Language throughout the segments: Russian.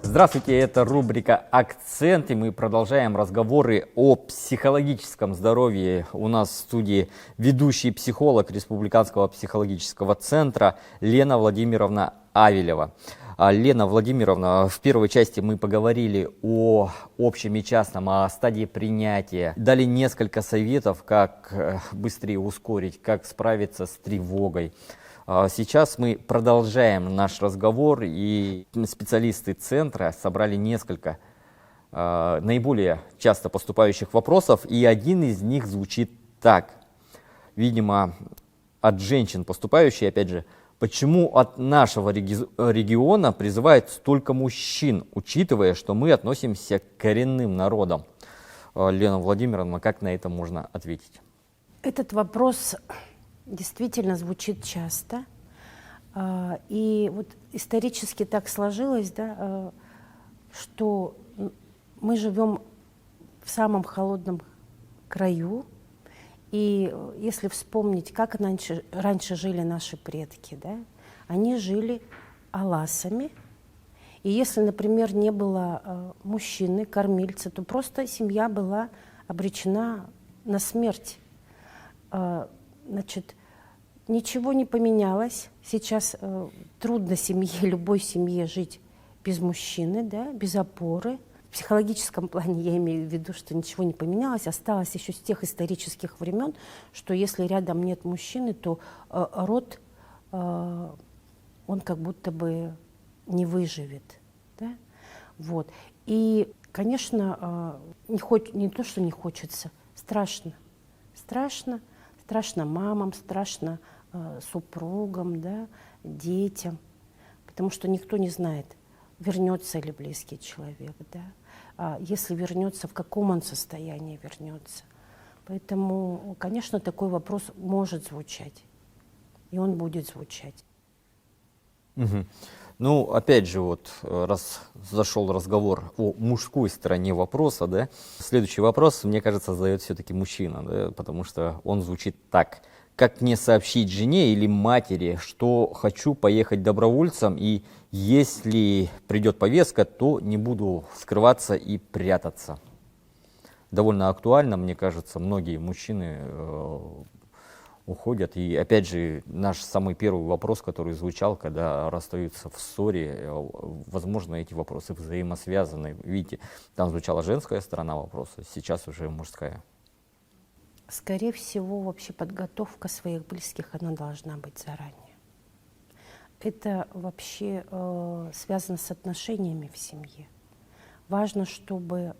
Здравствуйте, это рубрика «Акцент», и мы продолжаем разговоры о психологическом здоровье. У нас в студии ведущий психолог Республиканского психологического центра Лена Владимировна Авелева. Лена Владимировна, в первой части мы поговорили о общем и частном, о стадии принятия. Дали несколько советов, как быстрее ускорить, как справиться с тревогой. Сейчас мы продолжаем наш разговор, и специалисты центра собрали несколько наиболее часто поступающих вопросов, и один из них звучит так. Видимо, от женщин поступающие, опять же, почему от нашего региона призывают столько мужчин, учитывая, что мы относимся к коренным народам? Лена Владимировна, как на это можно ответить? Этот вопрос действительно звучит часто. И вот исторически так сложилось, да, что мы живем в самом холодном краю. И если вспомнить, как раньше жили наши предки, да, они жили аласами. И если, например, не было мужчины, кормильца, то просто семья была обречена на смерть. Значит, ничего не поменялось. Сейчас трудно семье, любой семье жить без мужчины, да, без опоры. В психологическом плане я имею в виду, что ничего не поменялось. Осталось еще с тех исторических времен, что если рядом нет мужчины, то род, он как будто бы не выживет. Да? Вот. И, конечно, не то, что не хочется, страшно. Страшно. Страшно мамам, страшно супругам, да, детям, потому что никто не знает, вернется ли близкий человек, да, если вернется, в каком он состоянии вернется. Поэтому, конечно, такой вопрос может звучать, и он будет звучать. Угу. Ну, опять же, вот раз зашел разговор о мужской стороне вопроса, да, следующий вопрос, мне кажется, задает все-таки мужчина, да, потому что он звучит так. Как мне сообщить жене или матери, что хочу поехать добровольцем, и если придет повестка, то не буду скрываться и прятаться? Довольно актуально, мне кажется, многие мужчины уходят. И опять же, наш самый первый вопрос, который звучал, когда расстаются в ссоре, возможно, эти вопросы взаимосвязаны. Видите, там звучала женская сторона вопроса, сейчас уже мужская. Скорее всего, вообще подготовка своих близких, она должна быть заранее. Это вообще связано с отношениями в семье. Важно, чтобы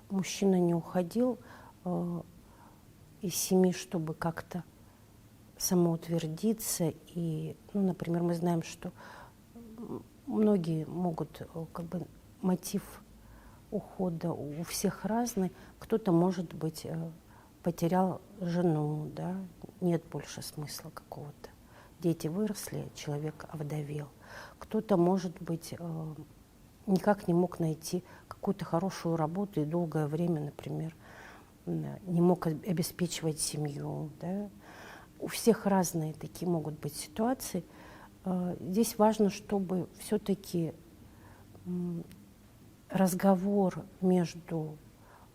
мужчина не уходил из семьи, чтобы как-то самоутвердиться. И, ну, например, мы знаем, что многие могут, как бы, мотив ухода у всех разный. Кто-то, может быть, потерял жену, да, нет больше смысла какого-то. Дети выросли, человек овдовел. Кто-то, может быть, никак не мог найти какую-то хорошую работу и долгое время, например, не мог обеспечивать семью, да. У всех разные такие могут быть ситуации. Здесь важно, чтобы все-таки разговор между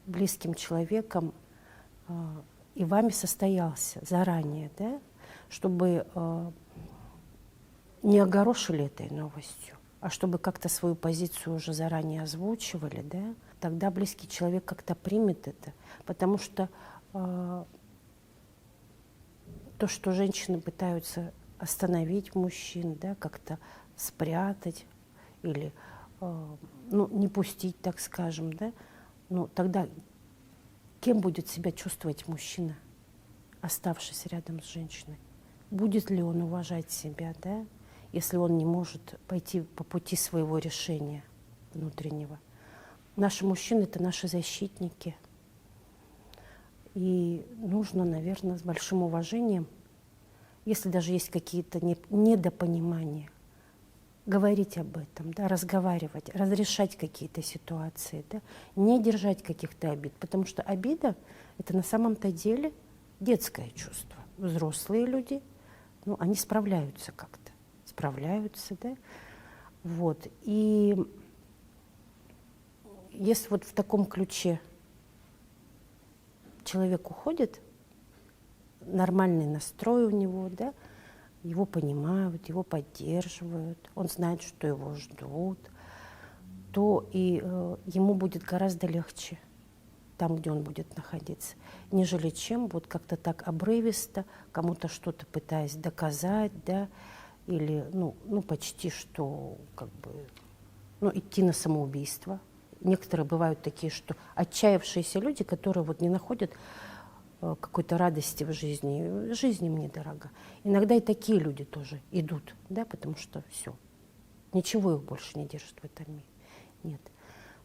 близким человеком и вами состоялся заранее, да, чтобы не огорошили этой новостью, а чтобы как-то свою позицию уже заранее озвучивали, да, тогда близкий человек как-то примет это, потому что то, что женщины пытаются остановить мужчин, да, как-то спрятать или ну, не пустить, так скажем, да, ну, тогда кем будет себя чувствовать мужчина, оставшись рядом с женщиной? Будет ли он уважать себя, да, если он не может пойти по пути своего решения внутреннего? Наши мужчины – это наши защитники. И нужно, наверное, с большим уважением, если даже есть какие-то недопонимания, говорить об этом, да, разговаривать, разрешать какие-то ситуации, да, не держать каких-то обид, потому что обида – это на самом-то деле детское чувство. взрослые люди, ну, они справляются как-то, справляются, да, вот. И если вот в таком ключе человек уходит, нормальный настрой у него, да, его понимают, его поддерживают, он знает, что его ждут, то и ему будет гораздо легче там, где он будет находиться, нежели чем вот как-то так обрывисто, кому-то что-то пытаясь доказать, да, или, ну почти что, как бы, ну, идти на самоубийство. Некоторые бывают такие, что отчаявшиеся люди, которые вот не находят какой-то радости в жизни, жизнь им недорога. Иногда и такие люди тоже идут, да, потому что все, ничего их больше не держит в этом мире. Нет.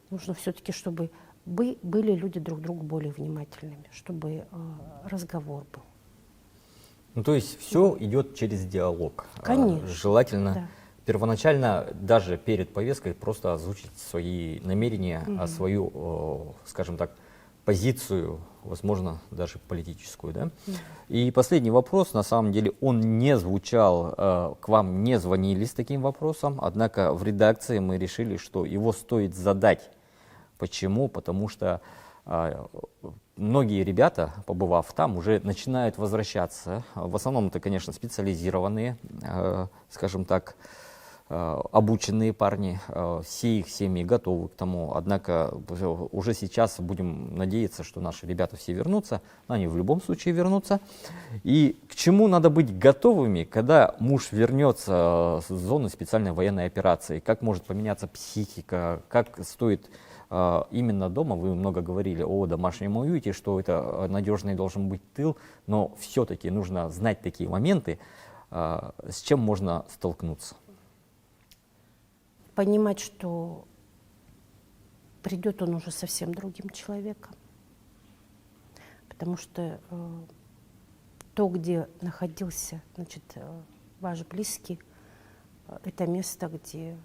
Нужно все-таки, чтобы были люди друг к другу более внимательными, чтобы разговор был. Ну, то есть все идет через диалог. Конечно. Желательно Да. первоначально, даже перед повесткой, просто озвучить свои намерения, свою, скажем так, позицию, возможно, даже политическую. Да? И последний вопрос, на самом деле, он не звучал, к вам не звонили с таким вопросом, однако в редакции мы решили, что его стоит задать. Почему? Потому что многие ребята, побывав там, уже начинают возвращаться. В основном это, конечно, специализированные, скажем так, обученные парни. Все их семьи готовы к тому. Однако уже сейчас будем надеяться, что наши ребята все вернутся. Они в любом случае вернутся. И к чему надо быть готовыми, когда муж вернется с зоны специальной военной операции? Как может поменяться психика? Как стоит именно дома, вы много говорили о домашнем уюте, что это надежный должен быть тыл, но все-таки нужно знать такие моменты, с чем можно столкнуться. Понимать, что придет он уже совсем другим человеком. Потому что то, где находился, значит, ваш близкий, это место, где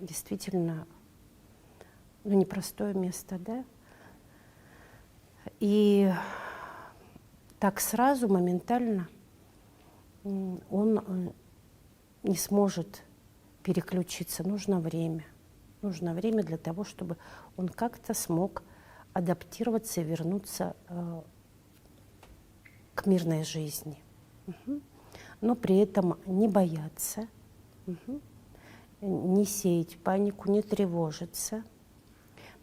действительно, ну, непростое место, да? И так сразу, моментально он не сможет переключиться. Нужно время. Нужно время для того, чтобы он как-то смог адаптироваться и вернуться к мирной жизни. Но при этом не бояться, не сеять панику, не тревожиться.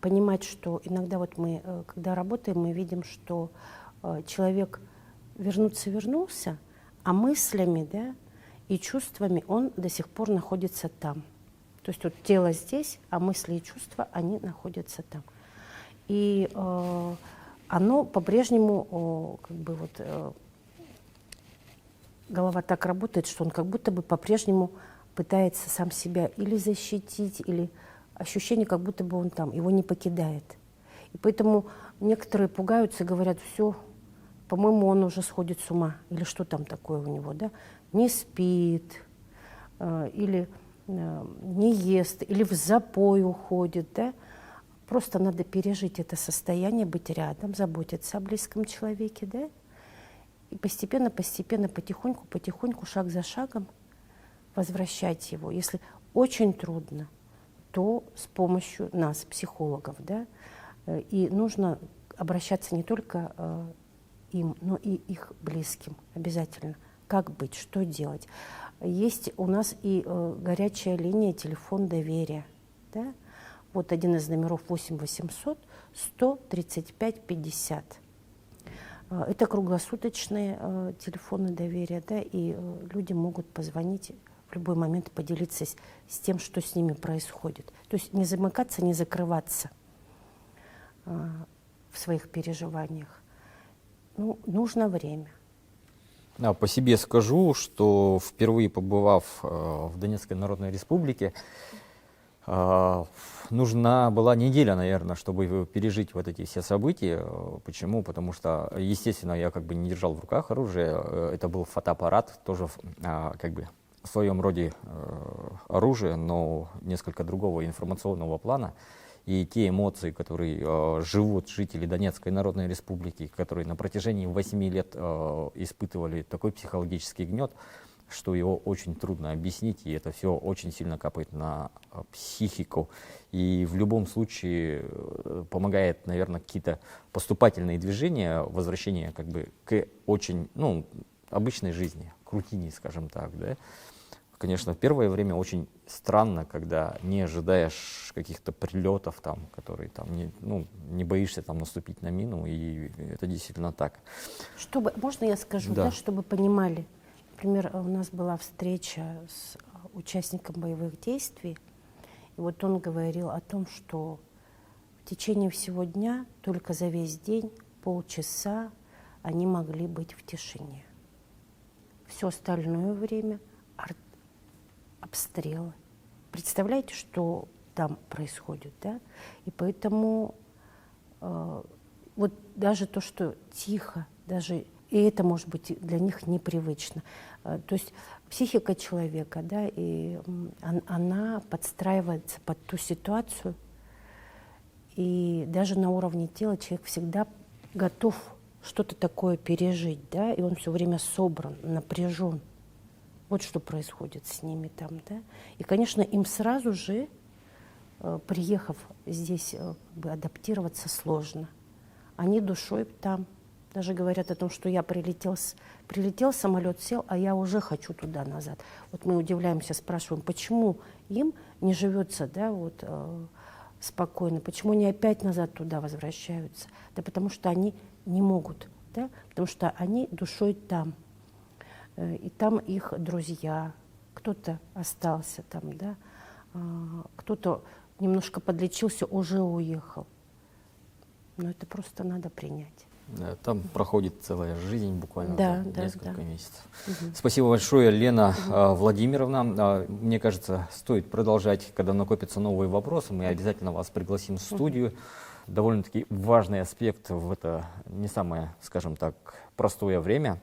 Понимать, что иногда вот мы, когда работаем, мы видим, что человек вернулся, а мыслями, да, и чувствами он до сих пор находится там. То есть вот тело здесь, а мысли и чувства, они находятся там. И оно по-прежнему, как бы вот, голова так работает, что он как будто бы по-прежнему пытается сам себя или защитить, или ощущение, как будто бы он там, его не покидает. И поэтому некоторые пугаются и говорят: все, по-моему, он уже сходит с ума, или что там такое у него, да, не спит, или не ест, или в запой уходит, да. Просто надо пережить это состояние, быть рядом, заботиться о близком человеке, да, и постепенно, потихоньку, шаг за шагом возвращать его. Если очень трудно, то с помощью нас, психологов, да, и нужно обращаться не только им, но и их близким обязательно. Как быть, что делать? Есть у нас и горячая линия, телефон доверия. Да? Вот один из номеров 8 800 135 50. Это круглосуточные телефоны доверия, да, и люди могут позвонить в любой момент, поделиться с тем, что с ними происходит. То есть не замыкаться, не закрываться в своих переживаниях. Ну, нужно время. По себе скажу, что впервые побывав в Донецкой Народной Республике, нужна была неделя, наверное, чтобы пережить вот эти все события. Почему? Потому что, естественно, я как бы не держал в руках оружие. Это был фотоаппарат, тоже как бы в своем роде оружие, но несколько другого информационного плана. И те эмоции, которые живут жители Донецкой Народной Республики, которые на протяжении 8 лет испытывали такой психологический гнет, что его очень трудно объяснить, и это все очень сильно капает на психику. И в любом случае помогает, наверное, какие-то поступательные движения, возвращение как бы к очень, ну, обычной жизни, к рутине, скажем так, да. Конечно, в первое время очень странно, когда не ожидаешь каких-то прилетов, там, которые там, не боишься там наступить на мину, и это действительно так. Чтобы, можно я скажу, Да. да, чтобы понимали? Например, у нас была встреча с участником боевых действий, и вот он говорил о том, что в течение всего дня, только за весь день, полчаса они могли быть в тишине. Все остальное время обстрелы. Представляете, что там происходит, да? И поэтому вот даже то, что тихо, даже и это может быть для них непривычно. То есть психика человека, да, и она подстраивается под ту ситуацию, и даже на уровне тела человек всегда готов что-то такое пережить, да, и он все время собран, напряжен. Вот что происходит с ними там, да. И, конечно, им сразу же, приехав здесь, адаптироваться сложно. Они душой там. Даже говорят о том, что я прилетел самолет, сел, а я уже хочу туда назад. Вот мы удивляемся, спрашиваем, почему им не живется, да, вот, спокойно, почему они опять назад туда возвращаются? Да потому что они не могут, да, потому что они душой там. И там их друзья, кто-то остался там, да, кто-то немножко подлечился, уже уехал. Но это просто надо принять. Да, там проходит целая жизнь буквально за несколько месяцев. Угу. Спасибо большое, Лена Владимировна. Мне кажется, стоит продолжать, когда накопятся новые вопросы. Мы обязательно вас пригласим в студию. Довольно-таки важный аспект в это не самое, скажем так, простое время.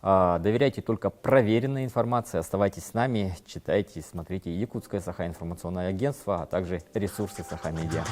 Доверяйте только проверенной информации. Оставайтесь с нами, читайте, смотрите Якутское Саха информационное агентство, а также ресурсы Саха Медиа.